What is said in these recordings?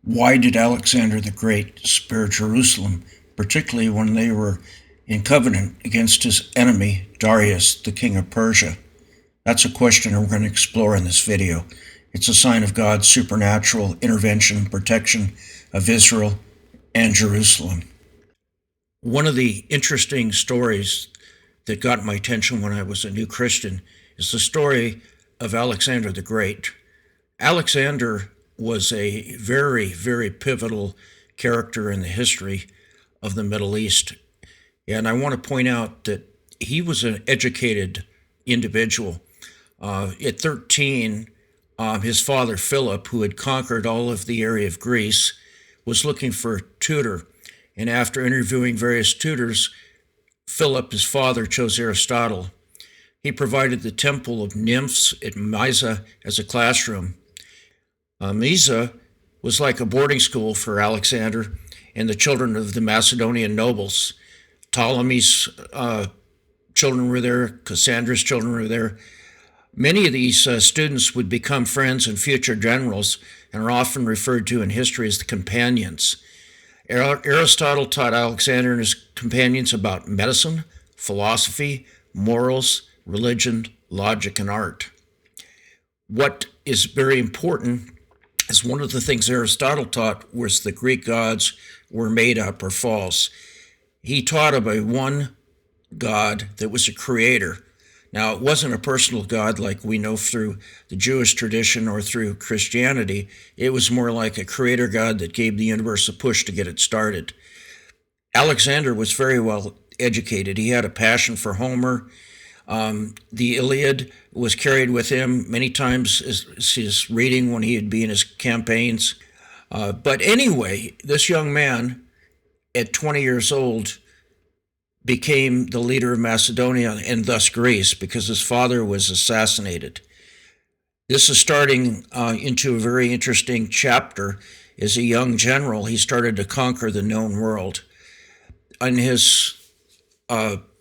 Why did Alexander the Great spare Jerusalem, particularly when they were in covenant against his enemy, Darius, the king of Persia? That's a question we're going to explore in this video. It's a sign of God's supernatural intervention and protection of Israel and Jerusalem. One of the interesting stories that got my attention when I was a new Christian is the story of Alexander the Great. Alexander was a very, very pivotal character in the history of the Middle East. And I want to point out that he was an educated individual. At 13, his father, Philip, who had conquered all of the area of Greece, was looking for a tutor. And after interviewing various tutors, Philip, his father, chose Aristotle. He provided the temple of nymphs at Mysa as a classroom. Mysa was like a boarding school for Alexander and the children of the Macedonian nobles. Ptolemy's children were there, Cassandra's children were there. Many of these students would become friends and future generals and are often referred to in history as the companions. Aristotle taught Alexander and his companions about medicine, philosophy, morals, religion, logic, and art. What is very important is one of the things Aristotle taught was the Greek gods were made up or false. He taught of a one God that was a creator. Now, it wasn't a personal God like we know through the Jewish tradition or through Christianity. It was more like a creator God that gave the universe a push to get it started. Alexander was very well educated. He had a passion for Homer. The Iliad was carried with him many times as his reading when he would be in his campaigns. But anyway, this young man at 20 years old became the leader of Macedonia and thus Greece because his father was assassinated. This is starting into a very interesting chapter. As a young general, he started to conquer the known world. In his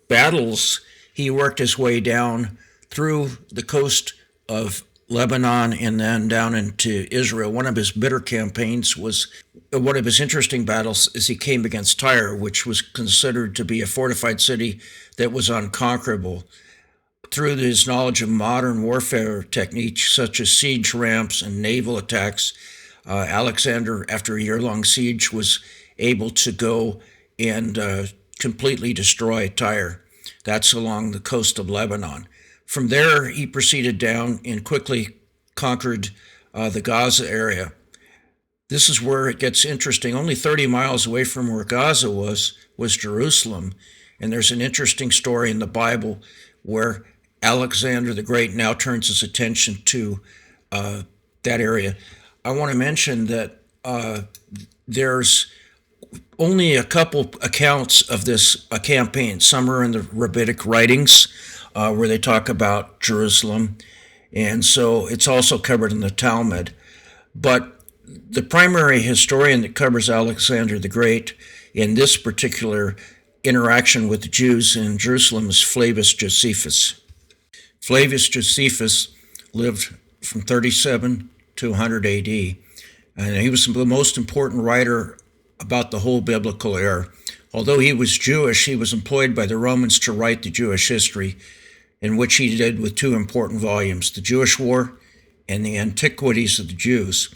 battles, he worked his way down through the coast of Lebanon and then down into Israel. One of his bitter campaigns was one of his interesting battles is he came against Tyre, which was considered to be a fortified city that was unconquerable. Through his knowledge of modern warfare techniques such as siege ramps and naval attacks, Alexander, after a year-long siege, was able to go and completely destroy Tyre. That's along the coast of Lebanon. From there, he proceeded down and quickly conquered the Gaza area. This is where it gets interesting. Only 30 miles away from where Gaza was Jerusalem. And there's an interesting story in the Bible where Alexander the Great now turns his attention to that area. I want to mention that there's only a couple accounts of this campaign. Some are in the rabbinic writings where they talk about Jerusalem. And so it's also covered in the Talmud. But the primary historian that covers Alexander the Great in this particular interaction with the Jews in Jerusalem is Flavius Josephus. Flavius Josephus lived from 37 to 100 AD, and he was the most important writer about the whole biblical era. Although he was Jewish, he was employed by the Romans to write the Jewish history, in which he did with two important volumes, the Jewish War and the Antiquities of the Jews.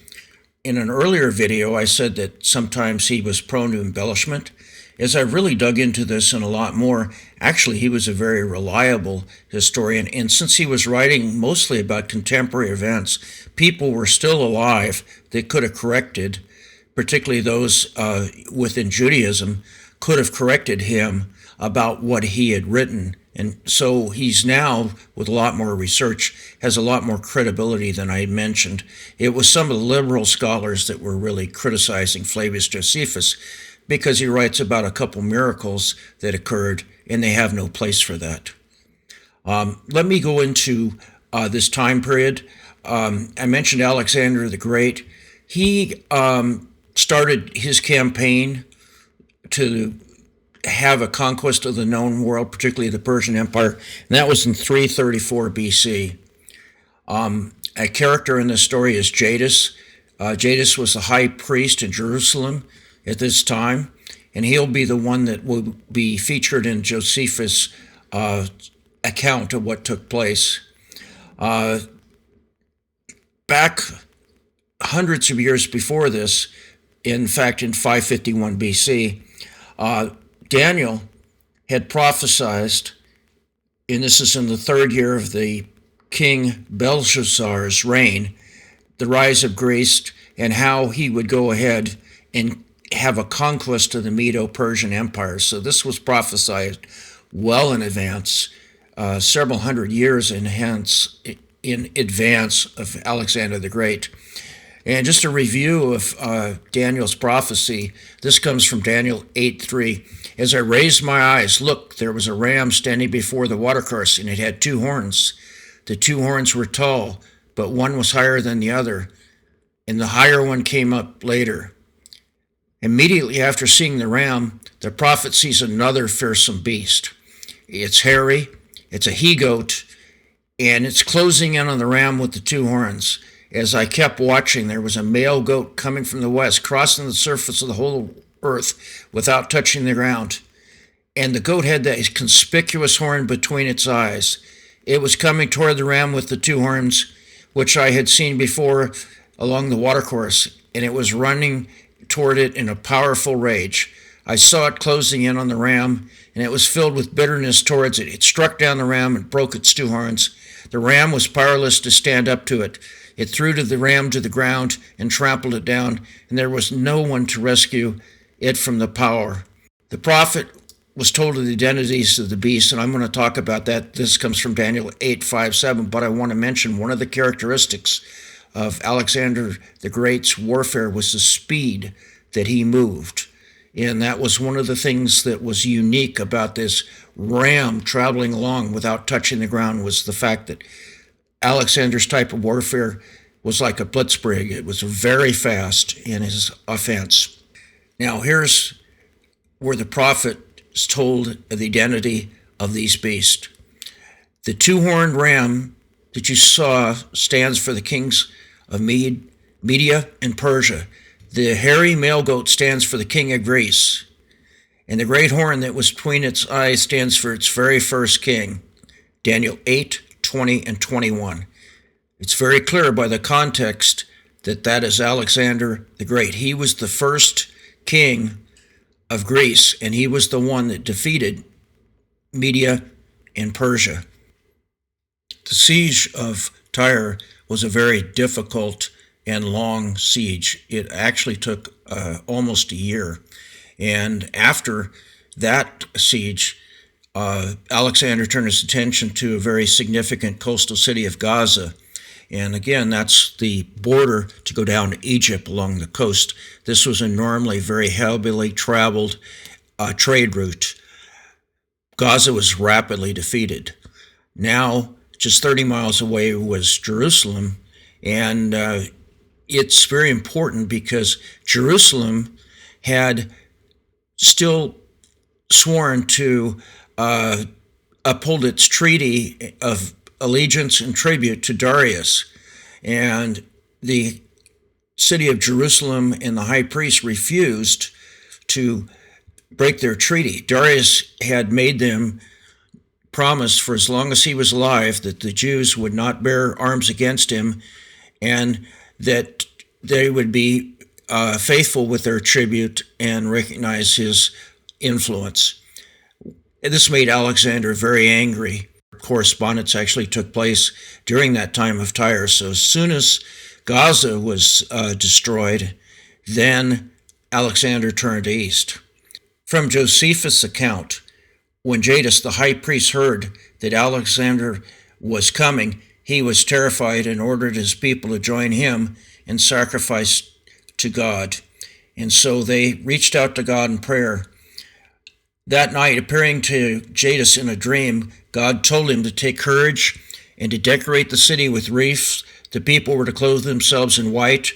In an earlier video, I said that sometimes he was prone to embellishment. As I really dug into this and a lot more, actually he was a very reliable historian. And since he was writing mostly about contemporary events, people were still alive that could have corrected, particularly those within Judaism, could have corrected him about what he had written. And so he's now, with a lot more research, has a lot more credibility than I had mentioned. It was some of the liberal scholars that were really criticizing Flavius Josephus because he writes about a couple miracles that occurred, and they have no place for that. Let me go into this time period. I mentioned Alexander the Great. He started his campaign to have a conquest of the known world, particularly the Persian Empire, and that was in 334 BC. A character in this story is Jadis. Jadis was the high priest in Jerusalem at this time, and he'll be the one that will be featured in Josephus' account of what took place. Back hundreds of years before this, in fact, in 551 BC, Daniel had prophesied, and this is in the third year of the King Belshazzar's reign, the rise of Greece and how he would go ahead and have a conquest of the Medo-Persian Empire. So this was prophesied well in advance, several hundred years in advance of Alexander the Great. And just a review of Daniel's prophecy, this comes from Daniel 8:3. As I raised my eyes, look, there was a ram standing before the watercourse, and it had two horns. The two horns were tall, but one was higher than the other, and the higher one came up later. Immediately after seeing the ram, the prophet sees another fearsome beast. It's hairy, it's a he-goat, and it's closing in on the ram with the two horns. As I kept watching, there was a male goat coming from the west, crossing the surface of the whole earth without touching the ground. And the goat had that conspicuous horn between its eyes. It was coming toward the ram with the two horns, which I had seen before along the watercourse, and it was running toward it in a powerful rage. I saw it closing in on the ram, and it was filled with bitterness towards it. It struck down the ram and broke its two horns. The ram was powerless to stand up to it. It threw the ram to the ground and trampled it down, and there was no one to rescue it from the power. The prophet was told of the identities of the beast, and I'm going to talk about that. This comes from Daniel 8:5-7, but I want to mention one of the characteristics of Alexander the Great's warfare was the speed that he moved. And that was one of the things that was unique about this ram traveling along without touching the ground, was the fact that Alexander's type of warfare was like a blitzkrieg. It was very fast in his offense. Now here's where the prophet is told of the identity of these beasts. The two-horned ram that you saw stands for the kings of Media and Persia. The hairy male goat stands for the king of Greece. And the great horn that was between its eyes stands for its very first king. Daniel 8:20 and 21. It's very clear by the context that that is Alexander the Great. He was the first king of Greece, and he was the one that defeated Media and Persia. The siege of Tyre was a very difficult and long siege. It actually took almost a year. And after that siege, Alexander turned his attention to a very significant coastal city of Gaza. And again, that's the border to go down to Egypt along the coast. This was a normally very heavily traveled trade route. Gaza was rapidly defeated. Now, just 30 miles away was Jerusalem, and it's very important because Jerusalem had still sworn to uphold its treaty of allegiance and tribute to Darius. And the city of Jerusalem and the high priest refused to break their treaty. Darius had made them promise for as long as he was alive that the Jews would not bear arms against him and that they would be faithful with their tribute and recognize his influence. This made Alexander very angry. Correspondence actually took place during that time of Tyre. So as soon as Gaza was destroyed, then Alexander turned east. From Josephus' account, when Jadis the high priest heard that Alexander was coming, he was terrified and ordered his people to join him in sacrifice to God. And so they reached out to God in prayer. That night, appearing to Jadis in a dream, God told him to take courage and to decorate the city with wreaths. The people were to clothe themselves in white,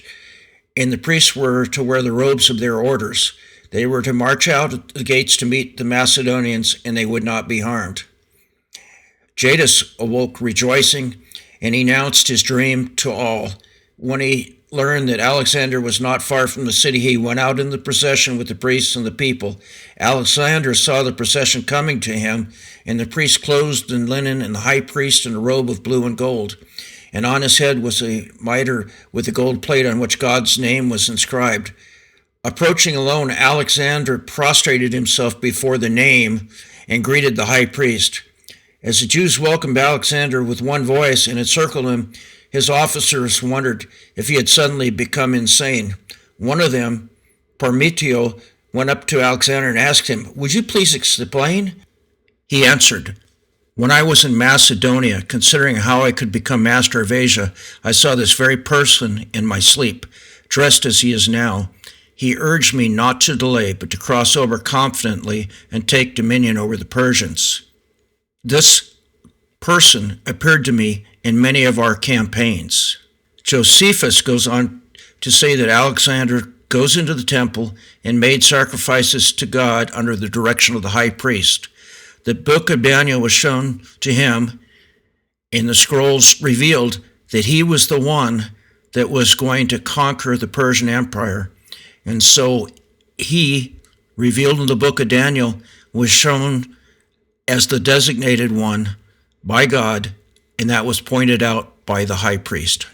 and the priests were to wear the robes of their orders. They were to march out the gates to meet the Macedonians, and they would not be harmed. Jadis awoke rejoicing, and he announced his dream to all. When he learned that Alexander was not far from the city, he went out in the procession with the priests and the people. Alexander saw the procession coming to him, and the priest clothed in linen, and the high priest in a robe of blue and gold. And on his head was a mitre with a gold plate on which God's name was inscribed. Approaching alone, Alexander prostrated himself before the name and greeted the high priest. As the Jews welcomed Alexander with one voice and encircled him, his officers wondered if he had suddenly become insane. One of them, Parmetio, went up to Alexander and asked him, "Would you please explain?" He answered, "When I was in Macedonia, considering how I could become master of Asia, I saw this very person in my sleep, dressed as he is now. He urged me not to delay, but to cross over confidently and take dominion over the Persians. This person appeared to me in many of our campaigns." Josephus goes on to say that Alexander goes into the temple and made sacrifices to God under the direction of the high priest. The book of Daniel was shown to him, and the scrolls revealed that he was the one that was going to conquer the Persian Empire. And so he, revealed in the book of Daniel, was shown as the designated one by God, and that was pointed out by the high priest.